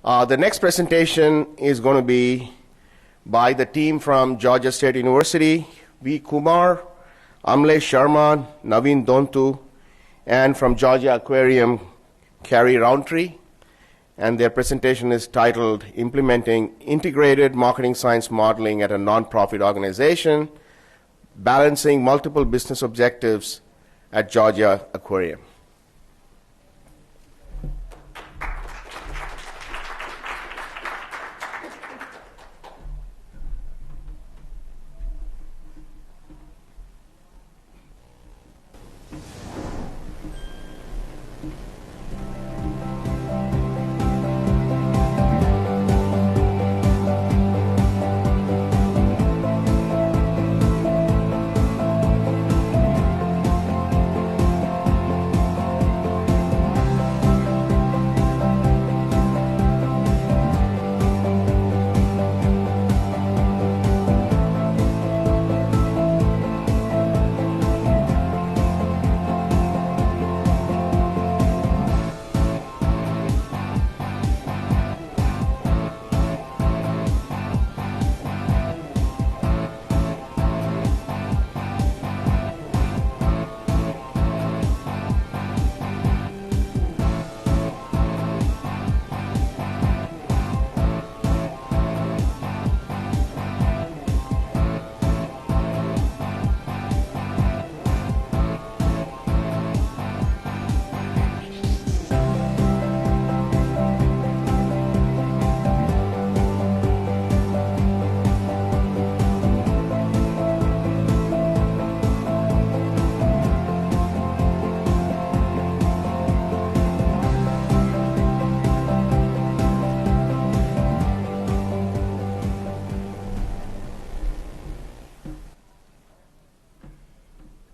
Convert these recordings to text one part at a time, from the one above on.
The next presentation is going to be by the team from Georgia State University, V. Kumar, Amlesh Sharma, Naveen Dontu, and from Georgia Aquarium, Carrie Roundtree. And their presentation is titled Implementing Integrated Marketing Science Modeling at a Nonprofit Organization, Balancing Multiple Business Objectives at Georgia Aquarium.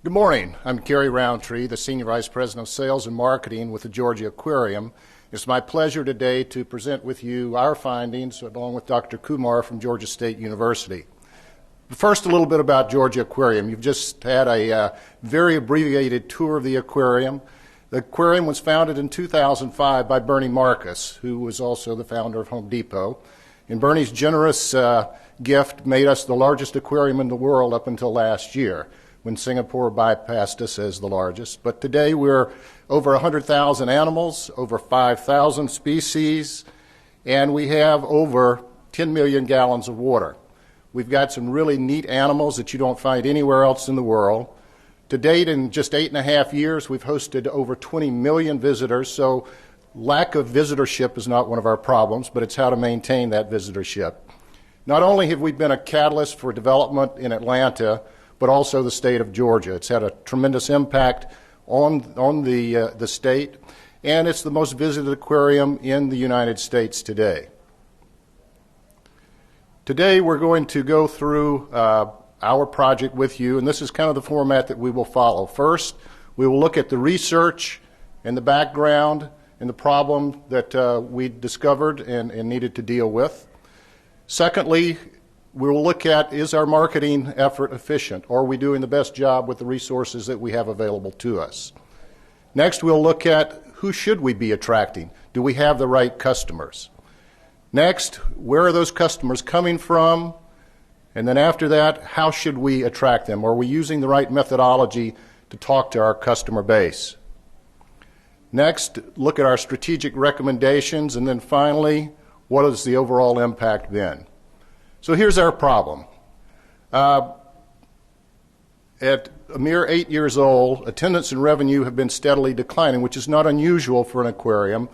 Good morning. I'm Carrie Roundtree, the Senior Vice President of Sales and Marketing with the Georgia Aquarium. It's my pleasure today to present with you our findings along with Dr. Kumar from Georgia State University. First, a little bit about Georgia Aquarium. You've just had a very abbreviated tour of the aquarium. The aquarium was founded in 2005 by Bernie Marcus, who was also the founder of Home Depot. And Bernie's generous gift made us the largest aquarium in the world up until last year, when Singapore bypassed us as the largest. But today we're over 100,000 animals, over 5,000 species, and we have over 10 million gallons of water. We've got some really neat animals that you don't find anywhere else in the world. To date, in just 8.5 years, we've hosted over 20 million visitors, so lack of visitorship is not one of our problems, but it's how to maintain that visitorship. Not only have we been a catalyst for development in Atlanta, but also the state of Georgia. It's had a tremendous impact on the state, and it's the most visited aquarium in the United States today. Today we're going to go through our project with you, and this is kind of the format that we will follow. First, we will look at the research and the background and the problem that we discovered and needed to deal with. Secondly, we will look at, is our marketing effort efficient? Are we doing the best job with the resources that we have available to us? Next, we'll look at who should we be attracting? Do we have the right customers? Next, where are those customers coming from? And then after that, how should we attract them? Are we using the right methodology to talk to our customer base? Next, look at our strategic recommendations. And then finally, what has the overall impact been? So here's our problem. At a mere 8 years old, attendance and revenue have been steadily declining, which is not unusual for an aquarium.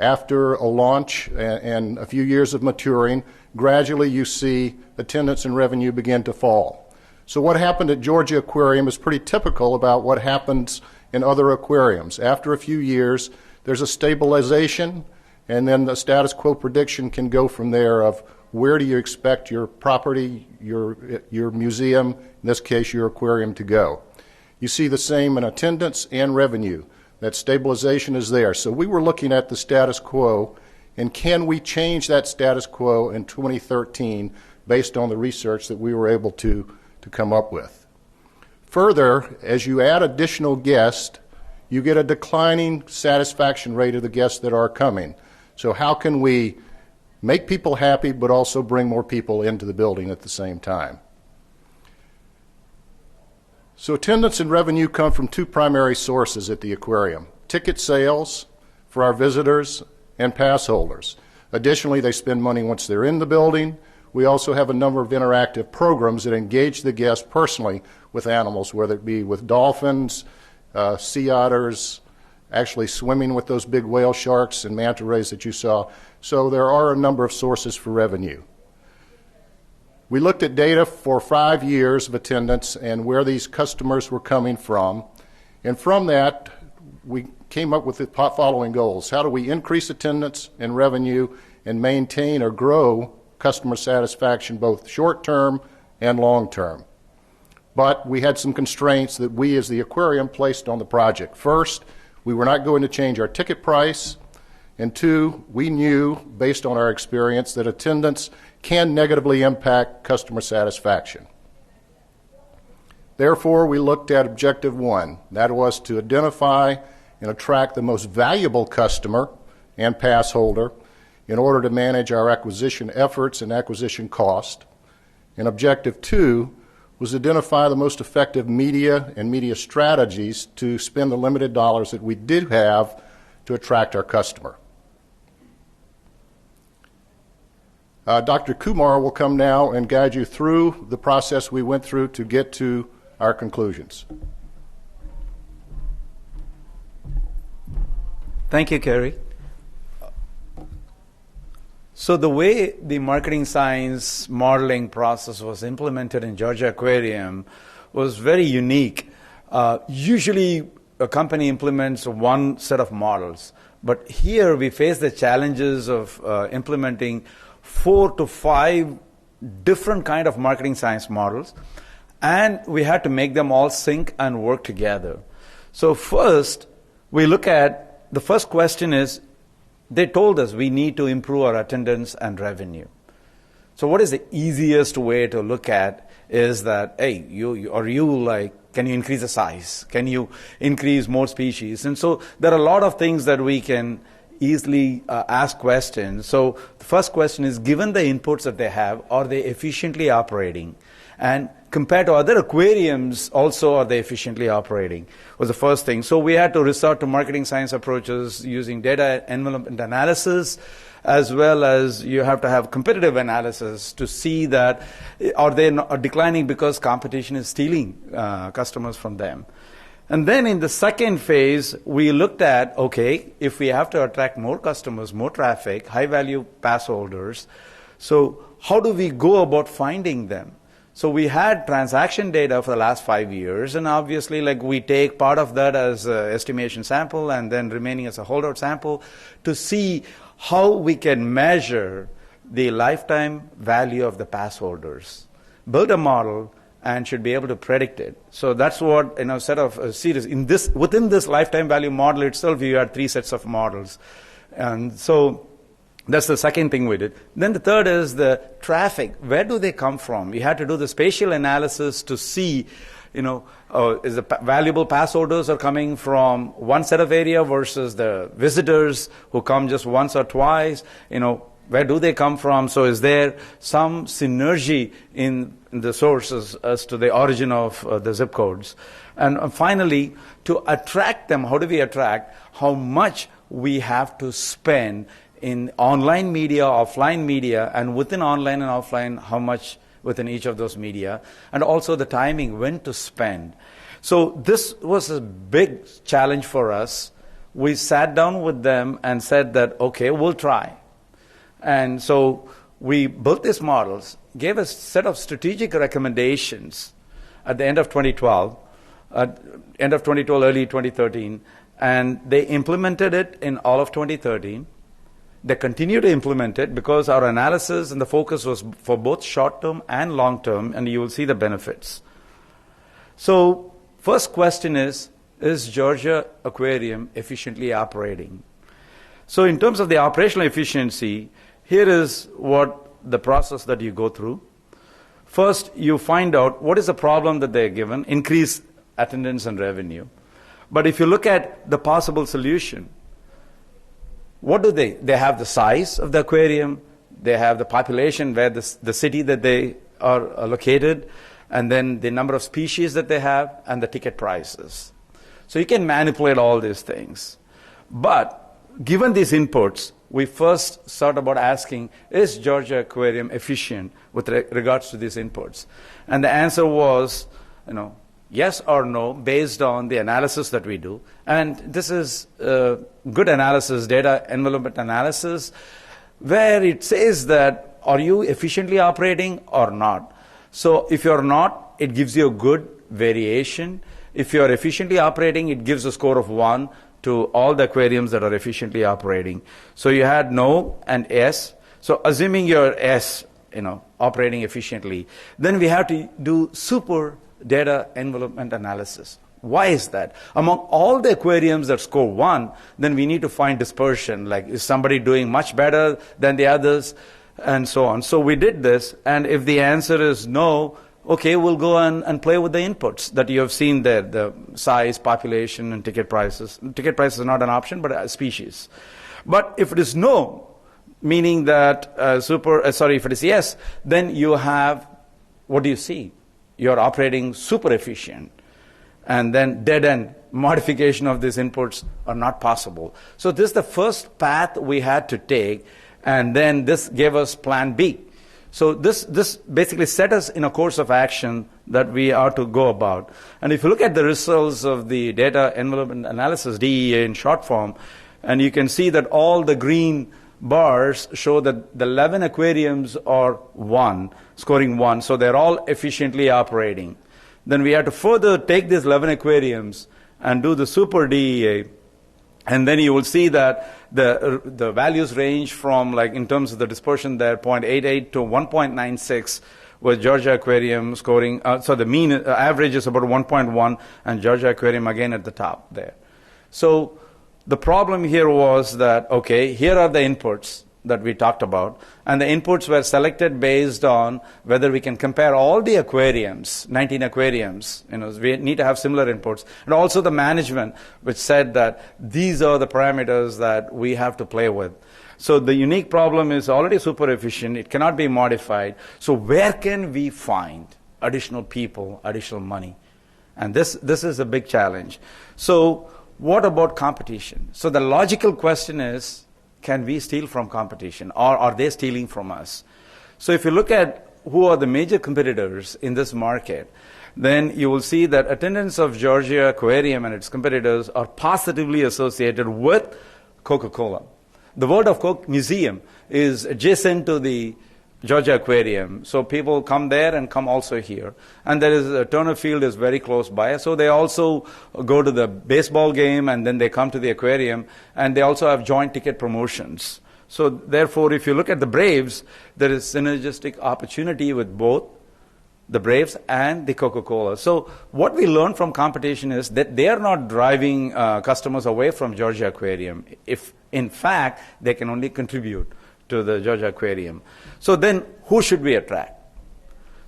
After a launch and a few years of maturing, gradually you see attendance and revenue begin to fall. So what happened at Georgia Aquarium is pretty typical about what happens in other aquariums. After a few years, there's a stabilization, and then the status quo prediction can go from there of where do you expect your property, your museum, in this case your aquarium, to go. You see the same in attendance and revenue. That stabilization is there. So we were looking at the status quo, and can we change that status quo in 2013 based on the research that we were able to come up with. Further, as you add additional guests, you get a declining satisfaction rate of the guests that are coming. So how can we make people happy, but also bring more people into the building at the same time. So attendance and revenue come from two primary sources at the aquarium: ticket sales for our visitors and pass holders. Additionally, they spend money once they're in the building. We also have a number of interactive programs that engage the guests personally with animals, whether it be with dolphins, sea otters, actually swimming with those big whale sharks and manta rays that you saw. So there are a number of sources for revenue. We looked at data for 5 years of attendance and where these customers were coming from. And from that, we came up with the following goals. How do we increase attendance and revenue and maintain or grow customer satisfaction, both short-term and long-term? But we had some constraints that we as the aquarium placed on the project. First, we were not going to change our ticket price. And two, we knew, based on our experience, that attendance can negatively impact customer satisfaction. Therefore, we looked at objective one. That was to identify and attract the most valuable customer and pass holder in order to manage our acquisition efforts and acquisition cost. And objective two was identify the most effective media and media strategies to spend the limited dollars that we did have to attract our customer. Dr. Kumar will come now and guide you through the process we went through to get to our conclusions. Thank you, Kerry. So the way the marketing science modeling process was implemented in Georgia Aquarium was very unique. Usually a company implements one set of models, but here we face the challenges of implementing 4 to 5 different kind of marketing science models, and we had to make them all sync and work together. So first, we look at, the first question is, they told us we need to improve our attendance and revenue. So what is the easiest way to look at is that, hey, can you increase the size? Can you increase more species? And so there are a lot of things that we can easily ask questions. So the first question is, given the inputs that they have, are they efficiently operating? And compared to other aquariums, also, are they efficiently operating? Was the first thing. So we had to resort to marketing science approaches using data envelopment analysis, as well as you have to have competitive analysis to see that are they declining because competition is stealing customers from them. And then in the second phase, we looked at, okay, if we have to attract more customers, more traffic, high-value pass holders, so how do we go about finding them? So we had transaction data for the last 5 years, and obviously we take part of that as an estimation sample and then remaining as a holdout sample to see how we can measure the lifetime value of the pass holders. Build a model and should be able to predict it. So that's what, set of a series. Within this lifetime value model itself, you had 3 sets of models. And so that's the second thing we did. Then the third is the traffic. Where do they come from? We had to do the spatial analysis to see, is the valuable pass holders are coming from one set of area versus the visitors who come just once or twice. Where do they come from? So is there some synergy in the sources as to the origin of the zip codes? And finally, to attract them, how do we attract? How much we have to spend in online media, offline media, and within online and offline, how much within each of those media, and also the timing, when to spend. So this was a big challenge for us. We sat down with them and said that, okay, we'll try. And so we built these models, gave a set of strategic recommendations at the end of 2012, early 2013, and they implemented it in all of 2013. They continue to implement it because our analysis and the focus was for both short-term and long-term, and you will see the benefits. So first question is Georgia Aquarium efficiently operating? So in terms of the operational efficiency, here is what the process that you go through. First, you find out what is the problem that they're given, increase attendance and revenue. But if you look at the possible solution, what do they? They have the size of the aquarium, they have the population where the city that they are located, and then the number of species that they have, and the ticket prices. So you can manipulate all these things. But given these inputs, we first start about asking, is Georgia Aquarium efficient with regards to these inputs? And the answer was, yes or no, based on the analysis that we do. And this is good analysis, data envelopment analysis, where it says that, are you efficiently operating or not? So if you're not, it gives you a good variation. If you're efficiently operating, it gives a score of 1 to all the aquariums that are efficiently operating. So you had no and yes. So assuming you're S, operating efficiently, then we have to do super data envelopment analysis. Why is that? Among all the aquariums that score 1, then we need to find dispersion, like is somebody doing much better than the others, and so on. So we did this, and if the answer is no, okay, we'll go and play with the inputs that you have seen there, the size, population, and ticket prices. Ticket prices are not an option, but a species. But if it is no, meaning that if it is yes, then you have, what do you see? You're operating super efficient. And then dead end modification of these inputs are not possible. So this is the first path we had to take, and then this gave us plan B. So this basically set us in a course of action that we are to go about. And if you look at the results of the data envelopment analysis, DEA in short form, and you can see that all the green bars show that the 11 aquariums are 1, scoring 1, so they're all efficiently operating. Then we have to further take these 11 aquariums and do the super DEA, and then you will see that the values range from, like in terms of the dispersion there, 0.88 to 1.96, with Georgia Aquarium scoring, so the mean average is about 1.1, and Georgia Aquarium again at the top there. So the problem here was that, okay, here are the inputs that we talked about, and the inputs were selected based on whether we can compare all the aquariums, 19 aquariums, we need to have similar inputs, and also the management, which said that these are the parameters that we have to play with. So the unique problem is already super efficient, it cannot be modified, so where can we find additional people, additional money? And this is a big challenge. So what about competition? So the logical question is, can we steal from competition, or are they stealing from us? So if you look at who are the major competitors in this market, then you will see that attendance of Georgia Aquarium and its competitors are positively associated with Coca-Cola. The World of Coke Museum is adjacent to the Georgia Aquarium, so people come there and come also here. And there is Turner Field is very close by, so they also go to the baseball game and then they come to the aquarium, and they also have joint ticket promotions. So therefore, if you look at the Braves, there is synergistic opportunity with both the Braves and the Coca-Cola. So what we learn from competition is that they are not driving customers away from Georgia Aquarium. If in fact they can only contribute to the Georgia Aquarium. So then who should we attract?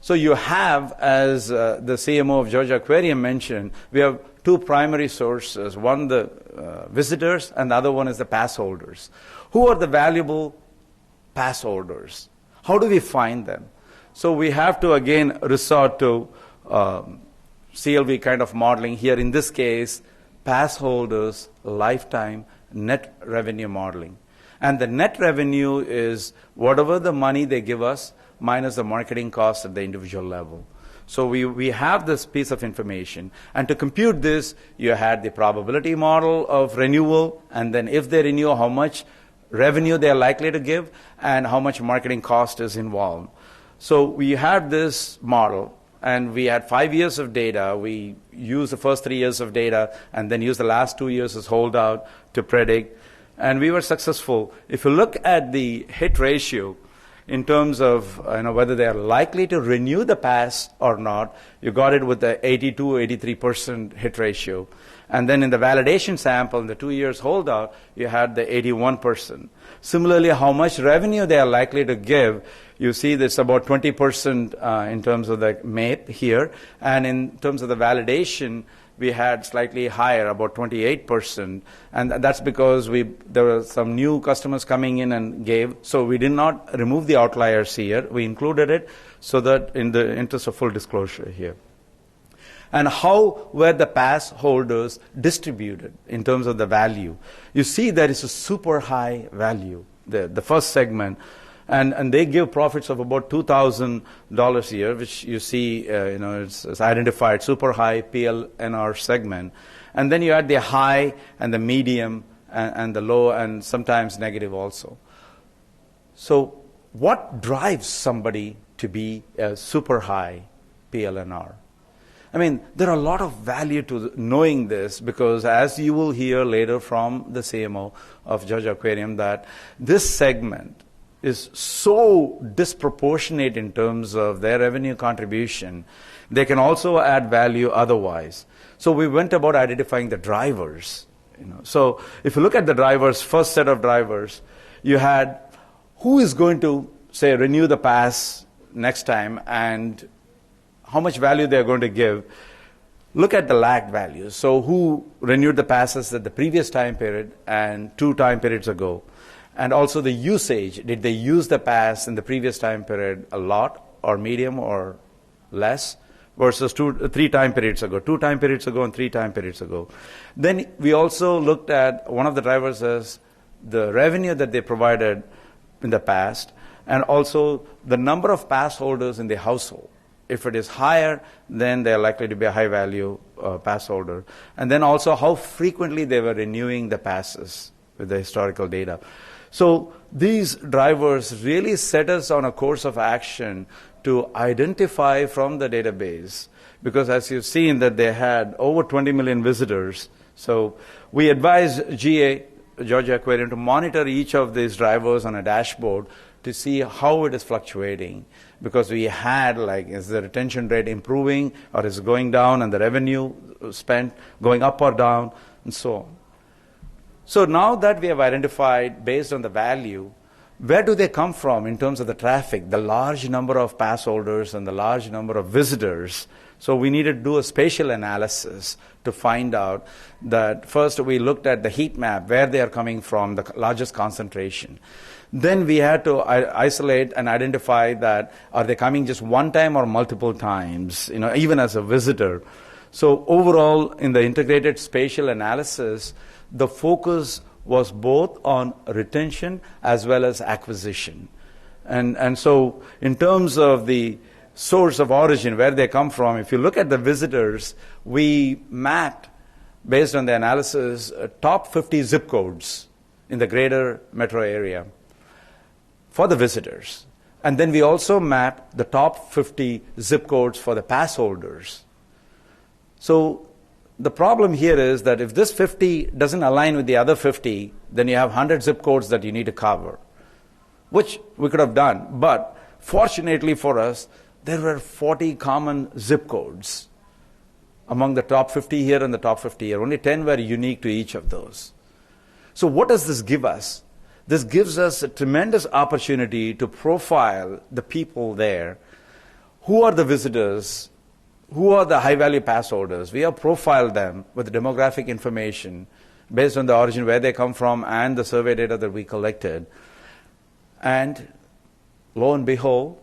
So you have, as the CMO of Georgia Aquarium mentioned, we have two primary sources, one the visitors and the other one is the pass holders. Who are the valuable pass holders? How do we find them? So we have to again resort to CLV kind of modeling here. In this case, pass holders lifetime net revenue modeling. And the net revenue is whatever the money they give us minus the marketing costs at the individual level. So we have this piece of information. And to compute this, you had the probability model of renewal, and then if they renew, how much revenue they are likely to give, and how much marketing cost is involved. So we had this model, and we had 5 years of data. We used the first 3 years of data, and then used the last 2 years as holdout to predict. And we were successful. If you look at the hit ratio in terms of whether they are likely to renew the pass or not, you got it with the 82-83% hit ratio. And then in the validation sample, in the 2 years holdout, you had the 81%. Similarly, how much revenue they are likely to give, you see this about 20% in terms of the MAPE here. And in terms of the validation, we had slightly higher, about 28%, and that's because there were some new customers coming in and gave, so we did not remove the outliers here. We included it so that in the interest of full disclosure here. And how were the pass holders distributed in terms of the value? You see there is a super high value, the first segment, and they give profits of about $2,000 a year, which you see, it's identified super high PLNR segment. And then you add the high and the medium and the low and sometimes negative also. So what drives somebody to be a super high PLNR? I mean, there are a lot of value to knowing this, because as you will hear later from the CMO of Georgia Aquarium, that this segment is so disproportionate in terms of their revenue contribution, they can also add value otherwise. So we went about identifying the drivers. So if you look at the drivers, first set of drivers, you had who is going to, say, renew the pass next time and how much value they're going to give. Look at the lagged values. So who renewed the passes at the previous time period and 2 time periods ago? And also the usage. Did they use the pass in the previous time period a lot or medium or less versus 3 time periods ago, 2 time periods ago and 3 time periods ago? Then we also looked at one of the drivers as the revenue that they provided in the past, and also the number of pass holders in the household. If it is higher, then they are likely to be a high value pass holder. And then also how frequently they were renewing the passes with the historical data. So these drivers really set us on a course of action to identify from the database, because as you've seen that they had over 20 million visitors. So we advised Georgia Aquarium, to monitor each of these drivers on a dashboard to see how it is fluctuating, because we had, like, is the retention rate improving or is it going down, and the revenue spent going up or down, and so on. So now that we have identified, based on the value, where do they come from in terms of the traffic, the large number of pass holders and the large number of visitors. So we needed to do a spatial analysis to find out that. First we looked at the heat map, where they are coming from, the largest concentration. Then we had to isolate and identify that are they coming just one time or multiple times, even as a visitor. So overall, in the integrated spatial analysis, the focus was both on retention as well as acquisition. And so in terms of the source of origin, where they come from, if you look at the visitors, we mapped, based on the analysis, top 50 zip codes in the greater metro area for the visitors. And then we also mapped the top 50 zip codes for the pass holders. So the problem here is that if this 50 doesn't align with the other 50, then you have 100 zip codes that you need to cover, which we could have done. But fortunately for us, there were 40 common zip codes among the top 50 here and the top 50 here. Only 10 were unique to each of those. So what does this give us? This gives us a tremendous opportunity to profile the people there. Who are the visitors? Who are the high-value pass holders? We have profiled them with demographic information based on the origin, where they come from, and the survey data that we collected. And lo and behold,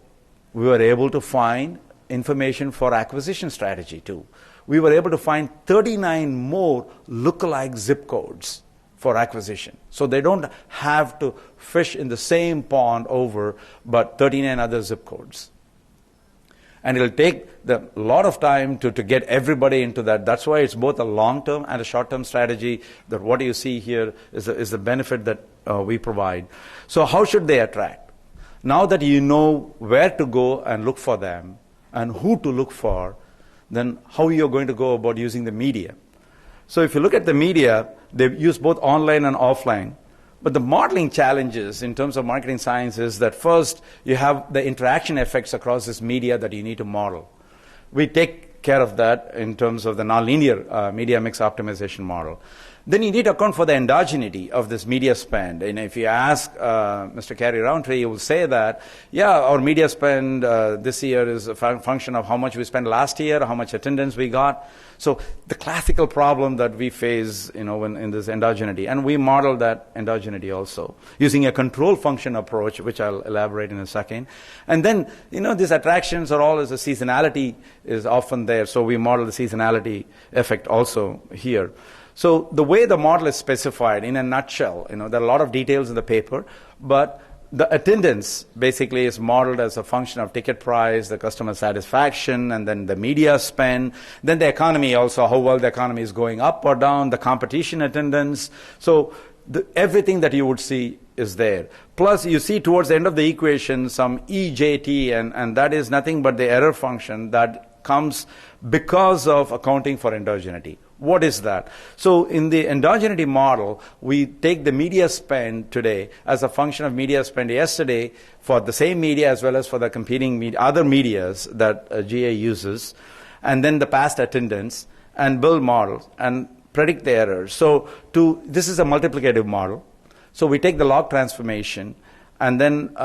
we were able to find information for acquisition strategy too. We were able to find 39 more lookalike zip codes for acquisition. So they don't have to fish in the same pond over, but 39 other zip codes. And it'll take a lot of time to get everybody into that. That's why it's both a long-term and a short-term strategy. That what you see here is the benefit that we provide. So how should they attract? Now that you know where to go and look for them and who to look for, then how you're going to go about using the media. So if you look at the media, they use both online and offline. But the modeling challenges in terms of marketing science is that first you have the interaction effects across this media that you need to model. We take care of that in terms of the nonlinear media mix optimization model. Then you need to account for the endogeneity of this media spend. And if you ask Mr. Cary Roundtree, he will say that, yeah, our media spend this year is a function of how much we spent last year, how much attendance we got. So the classical problem that we face, when in this endogeneity, and we model that endogeneity also using a control function approach, which I'll elaborate in a second. And then, these attractions are all as a seasonality is often there. So we model the seasonality effect also here. So the way the model is specified in a nutshell, there are a lot of details in the paper, but the attendance basically is modeled as a function of ticket price, the customer satisfaction, and then the media spend, then the economy also, how well the economy is going up or down, the competition attendance. So everything that you would see is there. Plus, you see towards the end of the equation some EJT, and that is nothing but the error function that comes because of accounting for endogeneity. What is that? So in the endogeneity model, we take the media spend today as a function of media spend yesterday for the same media as well as for the competing other medias that GA uses, and then the past attendance, and build models and predict the errors. So this is a multiplicative model. So we take the log transformation and then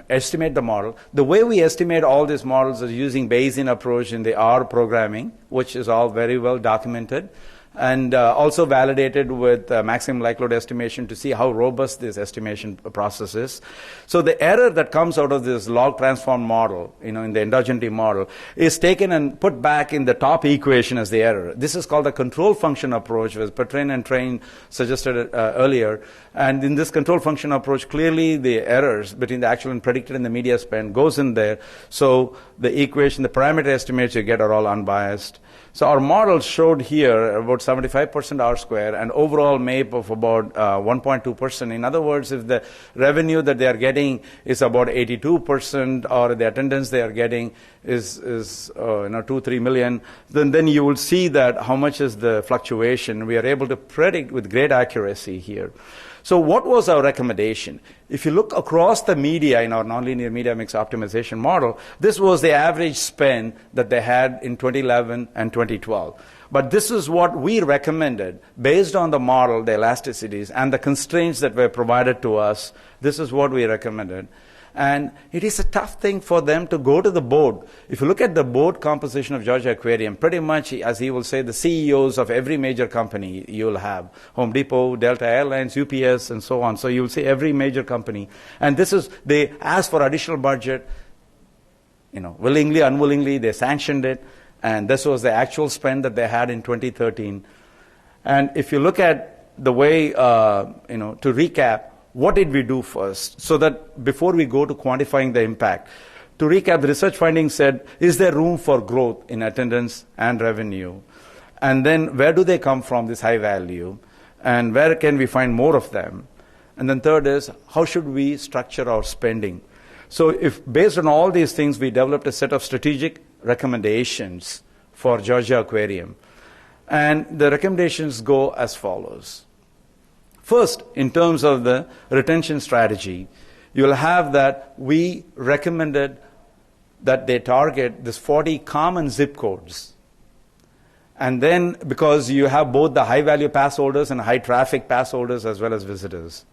estimate the model. The way we estimate all these models is using Bayesian approach in the R programming, which is all very well documented, and also validated with maximum likelihood estimation to see how robust this estimation process is. So the error that comes out of this log transform model, in the endogeneity model, is taken and put back in the top equation as the error. This is called the control function approach, which Patrin and Train suggested earlier. And in this control function approach, clearly the errors between the actual and predicted in the media spend goes in there. So the equation, the parameter estimates you get are all unbiased. So our model showed here about 75% R square and overall MAPE of about 1.2%. In other words, if the revenue that they are getting is about 82% or the attendance they are getting is 2-3 million, then you will see that how much is the fluctuation. We are able to predict with great accuracy here. So what was our recommendation? If you look across the media in our nonlinear media mix optimization model, this was the average spend that they had in 2011 and 2012. But this is what we recommended based on the model, the elasticities, and the constraints that were provided to us. This is what we recommended. And it is a tough thing for them to go to the board. If you look at the board composition of Georgia Aquarium, pretty much, as he will say, the CEOs of every major company you'll have, Home Depot, Delta Airlines, UPS, and so on. So you'll see every major company. And they asked for additional budget, willingly, unwillingly, they sanctioned it. And this was the actual spend that they had in 2013. And if you look at the way, to recap, what did we do first? So that before we go to quantifying the impact, to recap, the research findings said, is there room for growth in attendance and revenue? And then where do they come from, this high value? And where can we find more of them? And then third is, how should we structure our spending? So if based on all these things, we developed a set of strategic recommendations for Georgia Aquarium. And the recommendations go as follows. First, in terms of the retention strategy, you'll have that we recommended that they target this 40 common zip codes. And then, because you have both the high-value pass holders and high-traffic pass holders as well as visitors.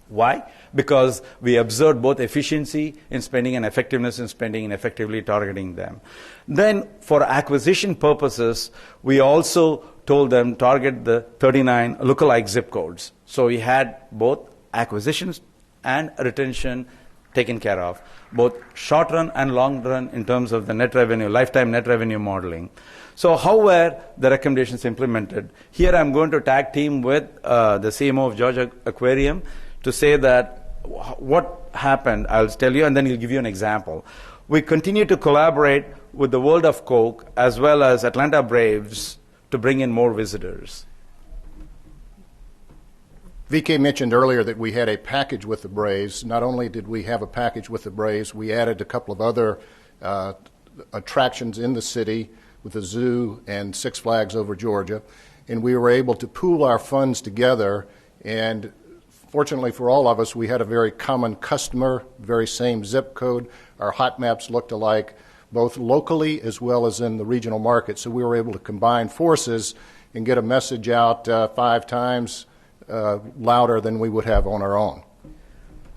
Why? Because we observed both efficiency in spending and effectiveness in spending and effectively targeting them. Then, for acquisition purposes, we also told them target the 39 lookalike zip codes. So we had both acquisitions and retention taken care of, both short run and long run in terms of the net revenue, lifetime net revenue modeling. So how were the recommendations implemented? Here I'm going to tag team with the CMO of Georgia Aquarium to say that what happened, I'll tell you, and then he'll give you an example. We continue to collaborate with the World of Coke as well as Atlanta Braves to bring in more visitors. VK mentioned earlier that we had a package with the Braves. Not only did we have a package with the Braves, we added a couple of other attractions in the city with the zoo and Six Flags Over Georgia. And we were able to pool our funds together. And fortunately for all of us, we had a very common customer, very same zip code. Our hot maps looked alike, both locally as well as in the regional market. So we were able to combine forces and get a message out 5 times louder than we would have on our own.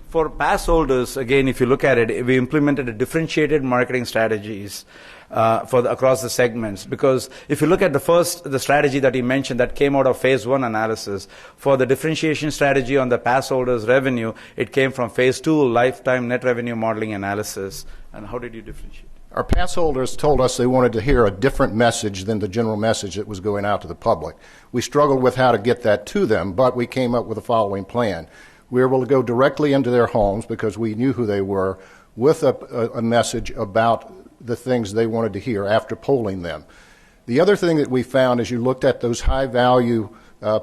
For pass holders, again, if you look at it, we implemented a differentiated marketing strategies across the segments. Because if you look at the strategy that you mentioned that came out of phase 1 analysis, for the differentiation strategy on the pass holders revenue, it came from phase 2 lifetime net revenue modeling analysis. And how did you differentiate? Our pass holders told us they wanted to hear a different message than the general message that was going out to the public. We struggled with how to get that to them, but we came up with the following plan. We were able to go directly into their homes because we knew who they were with a message about the things they wanted to hear after polling them. The other thing that we found as you looked at those high-value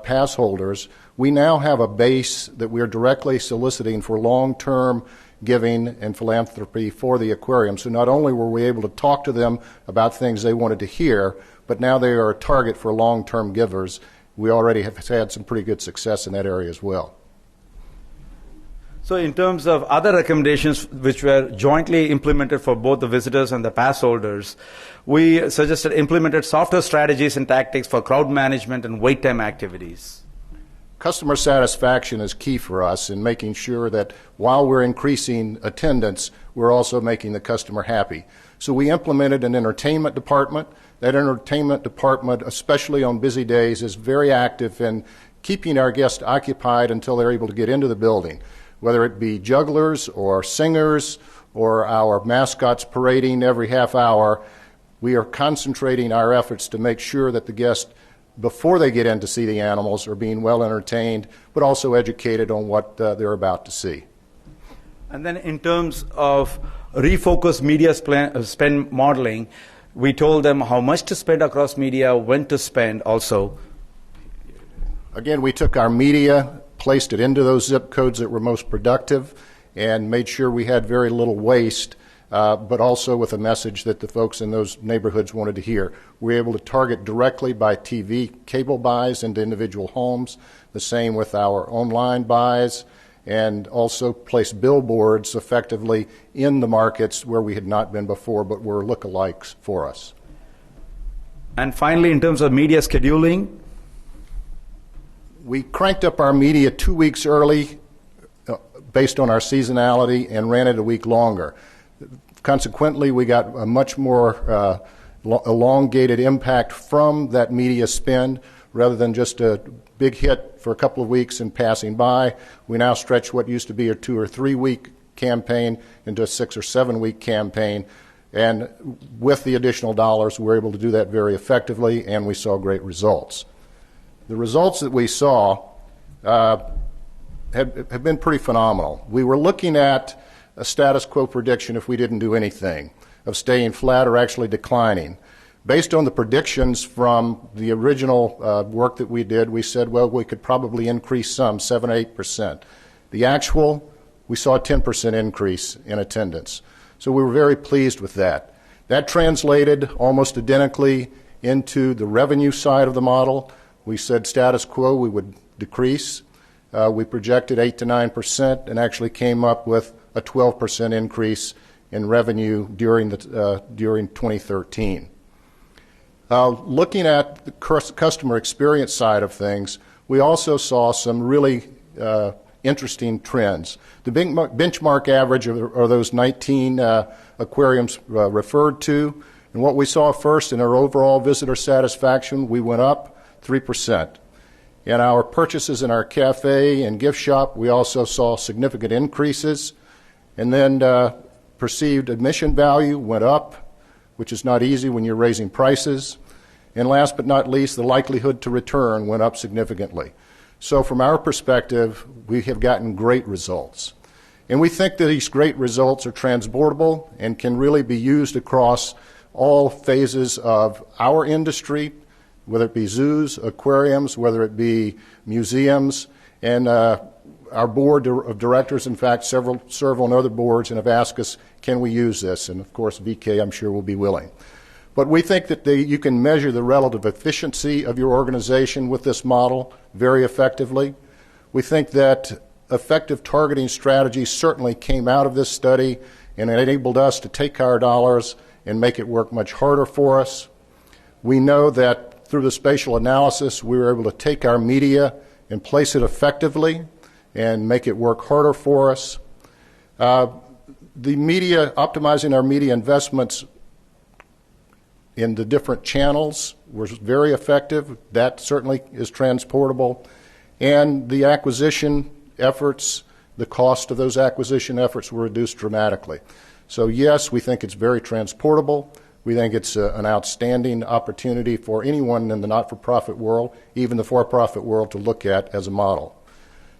pass holders, we now have a base that we're directly soliciting for long-term giving and philanthropy for the aquarium. So not only were we able to talk to them about things they wanted to hear, but now they are a target for long-term givers. We already have had some pretty good success in that area as well. So in terms of other recommendations which were jointly implemented for both the visitors and the pass holders, we suggested implemented softer strategies and tactics for crowd management and wait time activities. Customer satisfaction is key for us in making sure that while we're increasing attendance, we're also making the customer happy. So we implemented an entertainment department. That entertainment department, especially on busy days, is very active in keeping our guests occupied until they're able to get into the building, whether it be jugglers or singers or our mascots parading every half hour. We are concentrating our efforts to make sure that the guests, before they get in to see the animals, are being well entertained, but also educated on what they're about to see. And then in terms of refocused media spend modeling, we told them how much to spend across media, when to spend also. Again, we took our media, placed it into those zip codes that were most productive, and made sure we had very little waste, but also with a message that the folks in those neighborhoods wanted to hear. We were able to target directly by TV cable buys into individual homes, the same with our online buys, and also place billboards effectively in the markets where we had not been before but were lookalikes for us. And finally, in terms of media scheduling, we cranked up our media 2 weeks early based on our seasonality and ran it a week longer. Consequently, we got a much more elongated impact from that media spend rather than just a big hit for a couple of weeks and passing by. We now stretch what used to be a 2 or 3 week campaign into a 6 or 7 week campaign. And with the additional dollars, we were able to do that very effectively, and we saw great results. The results that we saw have been pretty phenomenal. We were looking at a status quo prediction if we didn't do anything, of staying flat or actually declining. Based on the predictions from the original work that we did, we said, well, we could probably increase some, 7 or 8%. The actual, we saw a 10% increase in attendance. So we were very pleased with that. That translated almost identically into the revenue side of the model. We said status quo, we would decrease. We projected 8 to 9% and actually came up with a 12% increase in revenue during 2013. Looking at the customer experience side of things, we also saw some really interesting trends. The big benchmark average are those 19 aquariums referred to. And what we saw first in our overall visitor satisfaction, we went up 3%. In our purchases in our cafe and gift shop, we also saw significant increases. And then perceived admission value went up, which is not easy when you're raising prices. And last but not least, the likelihood to return went up significantly. So from our perspective, we have gotten great results. And we think that these great results are transportable and can really be used across all phases of our industry, whether it be zoos, aquariums, whether it be museums, and our board of directors, in fact, serve on other boards and have asked us, can we use this? And of course, VK, I'm sure, will be willing. But we think that you can measure the relative efficiency of your organization with this model very effectively. We think that effective targeting strategies certainly came out of this study and enabled us to take our dollars and make it work much harder for us. We know that Through the spatial analysis, we were able to take our media and place it effectively and make it work harder for us. The media, optimizing our media investments in the different channels was very effective. That certainly is transportable. And the acquisition efforts, the cost of those acquisition efforts were reduced dramatically. So yes, we think it's very transportable. We think it's an outstanding opportunity for anyone in the not-for-profit world, even the for-profit world, to look at as a model.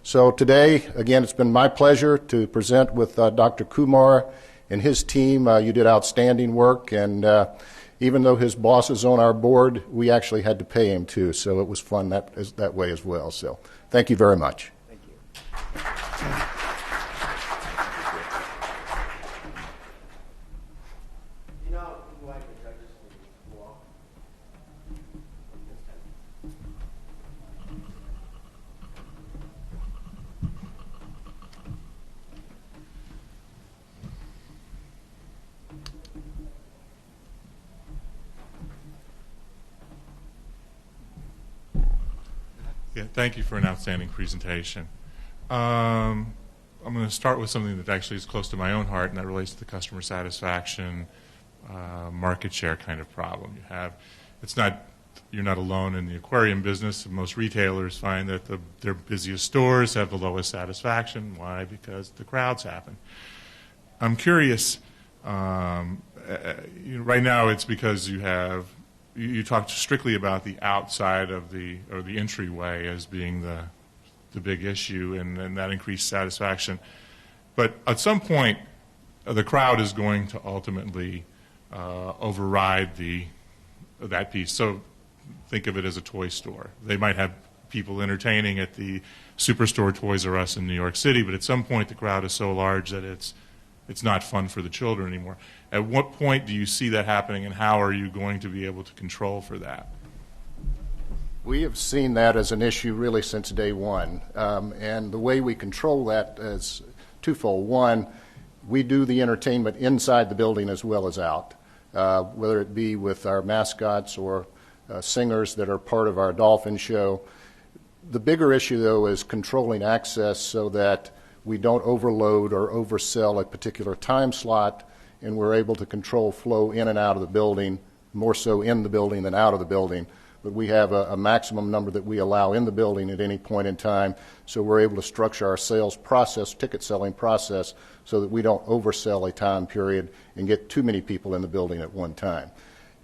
So today, again, it's been my pleasure to present with Dr. Kumar and his team. You did outstanding work, and even though his boss is on our board, we actually had to pay him too, so it was fun that way as well. So thank you very much. Thank you. Yeah, thank you for an outstanding presentation. I'm going to start with something that actually is close to my own heart, and that relates to the customer satisfaction, market share kind of problem you have. You're not alone in the aquarium business. Most retailers find that their busiest stores have the lowest satisfaction. Why? Because the crowds happen. I'm curious. Right now, it's because you talked strictly about the outside of the entryway as being the big issue and that increased satisfaction. But at some point, the crowd is going to ultimately override that piece. So think of it as a toy store. They might have people entertaining at the Superstore Toys R Us in New York City, but at some point the crowd is so large that it's not fun for the children anymore. At what point do you see that happening, and how are you going to be able to control for that? We have seen that as an issue really since day one, and the way we control that is twofold. One, we do the entertainment inside the building as well as out, whether it be with our mascots or singers that are part of our dolphin show. The bigger issue, though, is controlling access so that we don't overload or oversell a particular time slot, and we're able to control flow in and out of the building, more so in the building than out of the building. But we have a maximum number that we allow in the building at any point in time, so we're able to structure our sales process, ticket selling process, so that we don't oversell a time period and get too many people in the building at one time.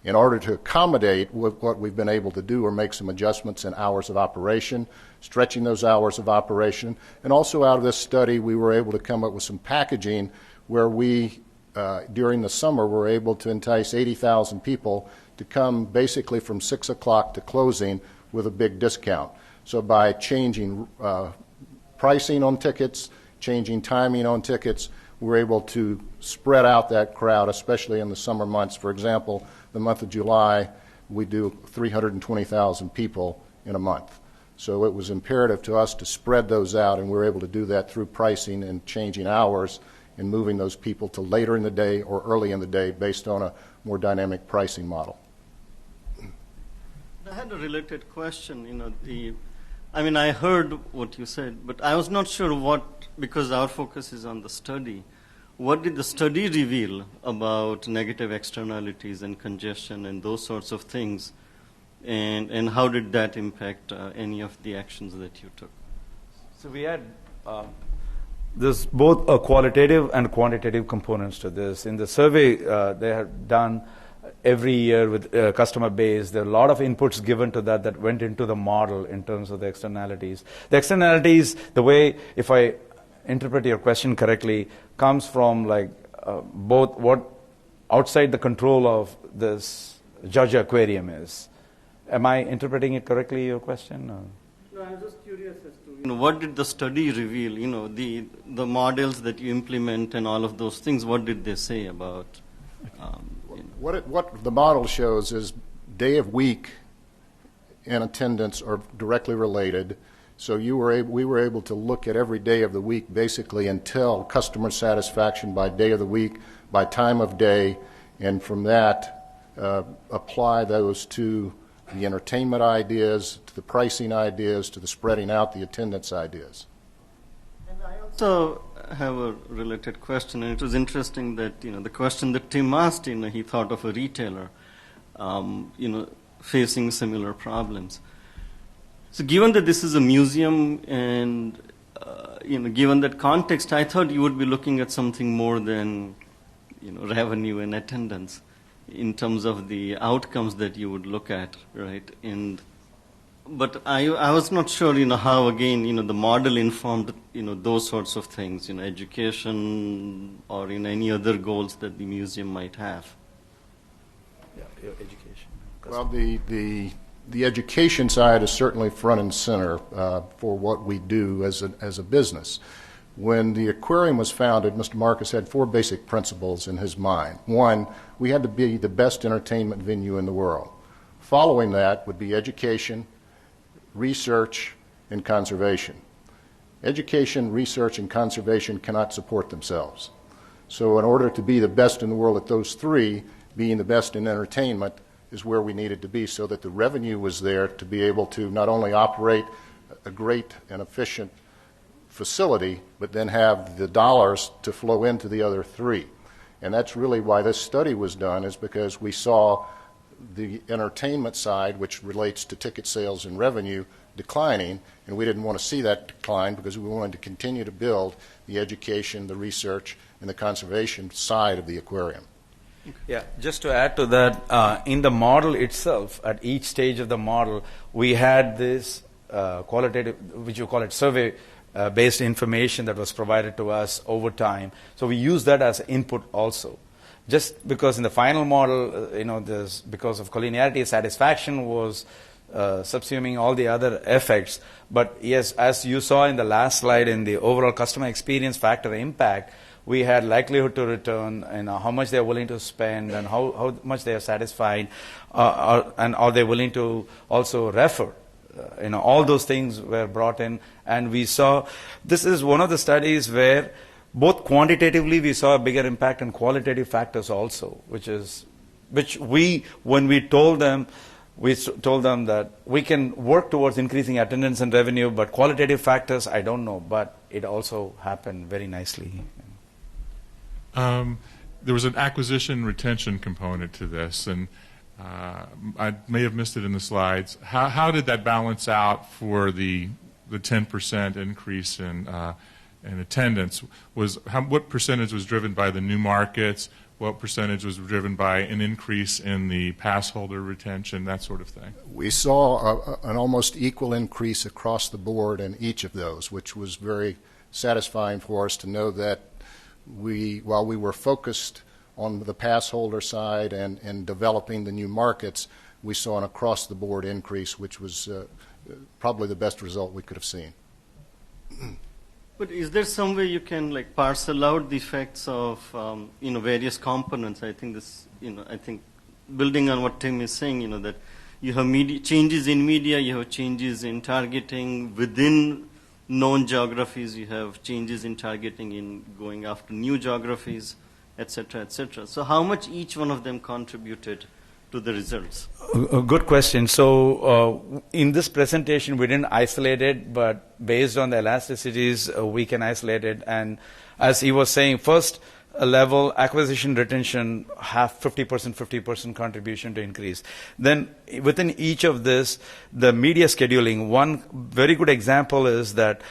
In order to accommodate what we've been able to do or make some adjustments in hours of operation, stretching those hours of operation, and also out of this study we were able to come up with some packaging where we, during the summer, were able to entice 80,000 people to come basically from 6 o'clock to closing with a big discount. So by changing pricing on tickets, changing timing on tickets, we're able to spread out that crowd, especially in the summer months. For example, the month of July, we do 320,000 people in a month. So it was imperative to us to spread those out, and we're able to do that through pricing and changing hours and moving those people to later in the day or early in the day based on a more dynamic pricing model. I had a related question. I heard what you said, but I was not sure because our focus is on the study. What did the study reveal about negative externalities and congestion and those sorts of things, and how did that impact any of the actions that you took? So we had there's both a qualitative and quantitative components to this. In the survey they had done every year with customer base, there are a lot of inputs given to that went into the model in terms of the externalities. The externalities, the way, if I interpret your question correctly, comes from both what outside the control of this Georgia Aquarium is. Am I interpreting it correctly, your question? Or? No, I was just curious as to what did the study reveal? The models that you implement and all of those things. What did they say about? What the model shows is day of week and attendance are directly related. So we were able to look at every day of the week basically and tell customer satisfaction by day of the week, by time of day, and from that apply those to the entertainment ideas, to the pricing ideas, to the spreading out the attendance ideas. And I also have a related question, and it was interesting that the question that Tim asked, he thought of a retailer, facing similar problems. So, given that this is a museum, and given that context, I thought you would be looking at something more than revenue and attendance in terms of the outcomes that you would look at, right? But I was not sure, how again, the model informed, those sorts of things, education or any other goals that the museum might have. Yeah, your education. Well, the education side is certainly front and center for what we do as a business. When the aquarium was founded, Mr. Marcus had 4 basic principles in his mind. One, we had to be the best entertainment venue in the world. Following that would be education, research, and conservation. Education, research, and conservation cannot support themselves. So in order to be the best in the world at those 3, being the best in entertainment is where we needed to be so that the revenue was there to be able to not only operate a great and efficient facility, but then have the dollars to flow into the other 3. And that's really why this study was done, is because we saw the entertainment side, which relates to ticket sales and revenue, declining, and we didn't want to see that decline because we wanted to continue to build the education, the research, and the conservation side of the aquarium. Yeah, just to add to that, in the model itself, at each stage of the model, we had this qualitative, which you call it survey based information that was provided to us over time. So we use that as input also. Just because in the final model, because of collinearity, satisfaction was subsuming all the other effects. But yes, as you saw in the last slide, in the overall customer experience factor impact, we had likelihood to return, and how much they are willing to spend, and how much they are satisfied, and are they willing to also refer. All those things were brought in, and we saw this is one of the studies where both quantitatively we saw a bigger impact and qualitative factors also, which when we told them that we can work towards increasing attendance and revenue, but qualitative factors, I don't know, but it also happened very nicely. There was an acquisition retention component to this, and I may have missed it in the slides. How did that balance out for the 10% increase in attendance? What percentage was driven by the new markets? What percentage was driven by an increase in the pass holder retention, that sort of thing? We saw an almost equal increase across the board in each of those, which was very satisfying for us to know that while we were focused on the pass holder side and developing the new markets, we saw an across-the-board increase, which was probably the best result we could have seen. But is there some way you can parcel out the effects of various components? I think building on what Tim is saying, that you have changes in media, you have changes in targeting within known geographies, you have changes in targeting in going after new geographies, etc., etc. So how much each one of them contributed to the results? A good question. So in this presentation, we didn't isolate it, but based on the elasticities, we can isolate it. And as he was saying, first level acquisition retention have 50% contribution to increase. Then within each of this, the media scheduling, one very good example is that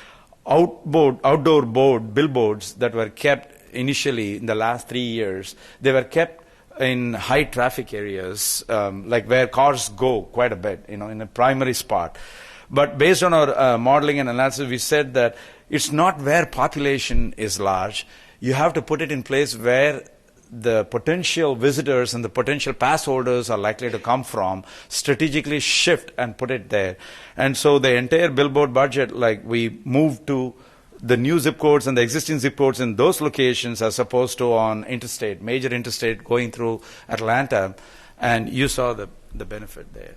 outdoor billboards that were kept initially in the last 3 years, they were kept in high traffic areas, like where cars go quite a bit, in a primary spot. But based on our modeling and analysis, we said that it's not where population is large. You have to put it in place where the potential visitors and the potential pass holders are likely to come from, strategically shift and put it there. And so the entire billboard budget, we moved to the new zip codes and the existing zip codes in those locations as opposed to on major interstate going through Atlanta, and you saw the benefit there.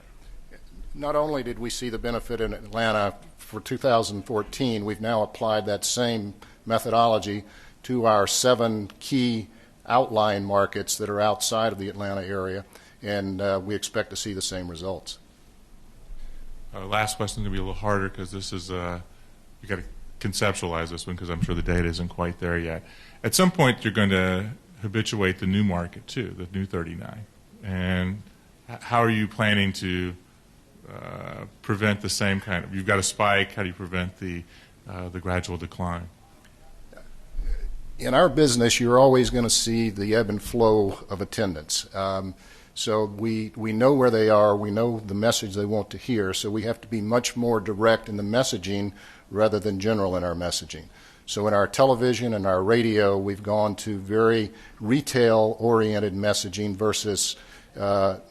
Not only did we see the benefit in Atlanta for 2014, we've now applied that same methodology to our 7 key outlying markets that are outside of the Atlanta area, and we expect to see the same results. Last question is going to be a little harder because this is, you got to conceptualize this one because I'm sure the data isn't quite there yet. At some point, you're going to habituate the new market too, the new 39. And how are you planning to prevent the same kind of, you've got a spike, how do you prevent the gradual decline? In our business, you're always going to see the ebb and flow of attendance. So we know where they are, we know the message they want to hear, so we have to be much more direct in the messaging rather than general in our messaging. So in our television and our radio, we've gone to very retail-oriented messaging versus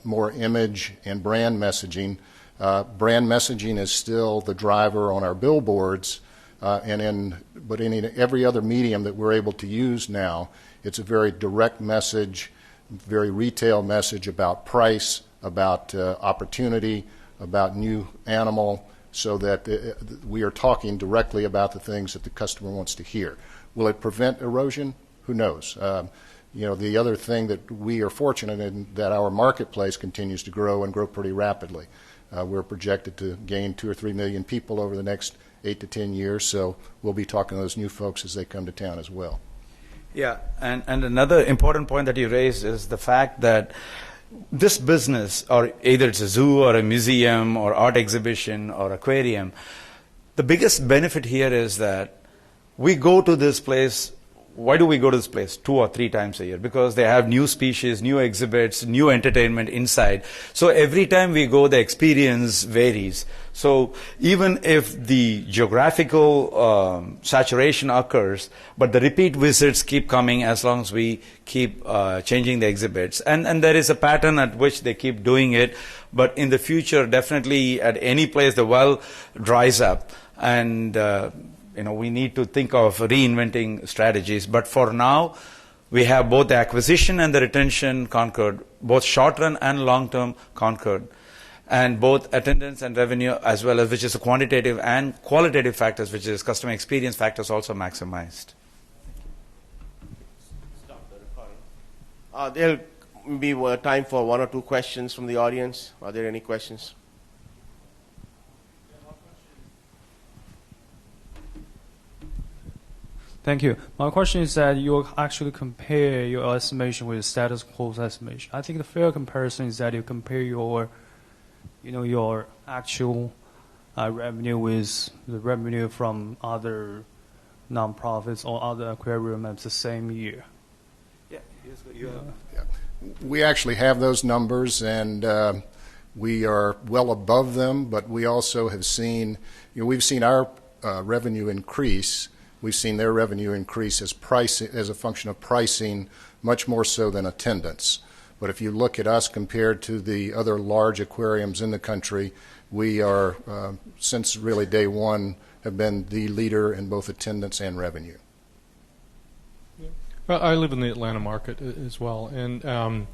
more image and brand messaging. Brand messaging is still the driver on our billboards, but in every other medium that we're able to use now, it's a very direct message, very retail message about price, about opportunity, about new animal, so that we are talking directly about the things that the customer wants to hear. Will it prevent erosion? Who knows? The other thing that we are fortunate in that our marketplace continues to grow and grow pretty rapidly. We're projected to gain 2 or 3 million people over the next 8 to 10 years, so we'll be talking to those new folks as they come to town as well. Yeah, and another important point that you raised is the fact that this business, or either it's a zoo or a museum or art exhibition or aquarium, the biggest benefit here is that we go to this place. Why do we go to this place 2 or 3 times a year? Because they have new species, new exhibits, new entertainment inside. So every time we go, the experience varies. So even if the geographical saturation occurs, but the repeat visits keep coming as long as we keep changing the exhibits. And there is a pattern at which they keep doing it. But in the future, definitely at any place, the well dries up. And we need to think of reinventing strategies. But for now, we have both the acquisition and the retention conquered, both short-run and long-term conquered, and both attendance and revenue, as well as which is a quantitative and qualitative factors, which is customer experience factors, also maximized. Stop the recording. There'll be time for 1 or 2 questions from the audience. Are there any questions? Thank you. My question is that you actually compare your estimation with status quo estimation. I think the fair comparison is that you compare your actual revenue with the revenue from other nonprofits or other aquarium at the same year. Yeah, We actually have those numbers, and we are well above them, but we also have seen, we've seen our revenue increase. We've seen their revenue increase as a function of pricing, much more so than attendance. But if you look at us compared to the other large aquariums in the country, we are, since really day one, have been the leader in both attendance and revenue. Well, I live in the Atlanta market as well, and I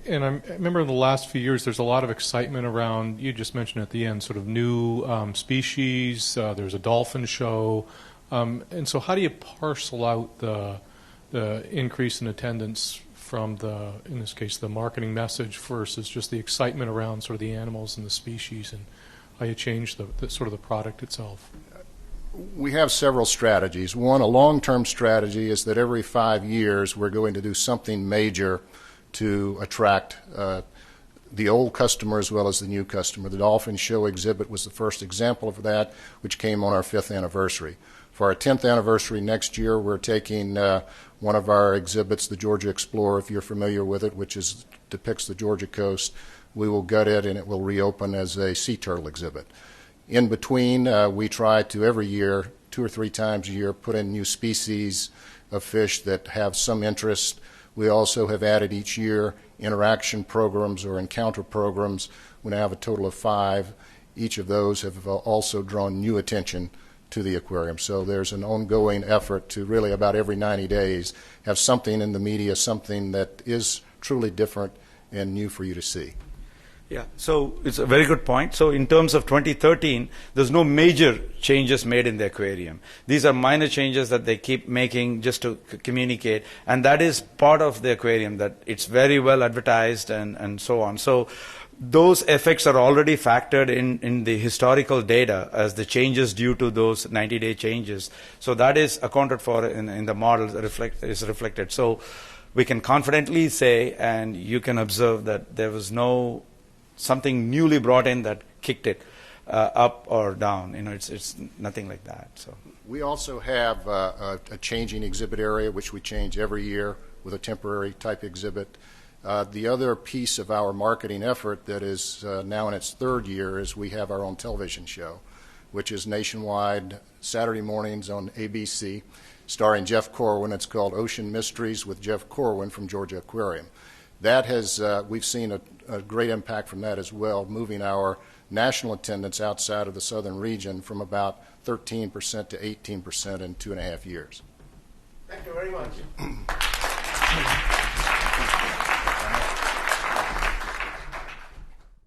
remember in the last few years there's a lot of excitement around, you just mentioned at the end, sort of new species. There's a dolphin show. And so how do you parcel out the increase in attendance from in this case, the marketing message versus just the excitement around sort of the animals and the species, and how you change the sort of the product itself? We have several strategies. One, a long-term strategy is that every 5 years we're going to do something major to attract the old customer as well as the new customer. The Dolphin Show exhibit was the first example of that, which came on our 5th anniversary. For our 10th anniversary next year, we're taking one of our exhibits, the Georgia Explorer, if you're familiar with it, which depicts the Georgia coast. We will gut it, and it will reopen as a sea turtle exhibit. In between, we try to every year, 2 or 3 times a year, put in new species of fish that have some interest. We also have added each year interaction programs or encounter programs. We now have a total of 5. Each of those have also drawn new attention to the aquarium. So there's an ongoing effort to really about every 90 days have something in the media, something that is truly different and new for you to see. Yeah, so it's a very good point. So in terms of 2013, there's no major changes made in the aquarium. These are minor changes that they keep making just to communicate, and that is part of the aquarium, that it's very well advertised and so on. So those effects are already factored in the historical data as the changes due to those 90-day changes. So that is accounted for in the model, is reflected. So we can confidently say, and you can observe, that there was no something newly brought in that kicked it up or down. It's nothing like that. So we also have a changing exhibit area, which we change every year with a temporary type exhibit. The other piece of our marketing effort that is now in its third year is we have our own television show, which is nationwide, Saturday mornings on ABC, starring Jeff Corwin. It's called Ocean Mysteries with Jeff Corwin from Georgia Aquarium. That has, we've seen a great impact from that as well, moving our national attendance outside of the southern region from about 13% to 18% in 2.5 years. Thank you very much.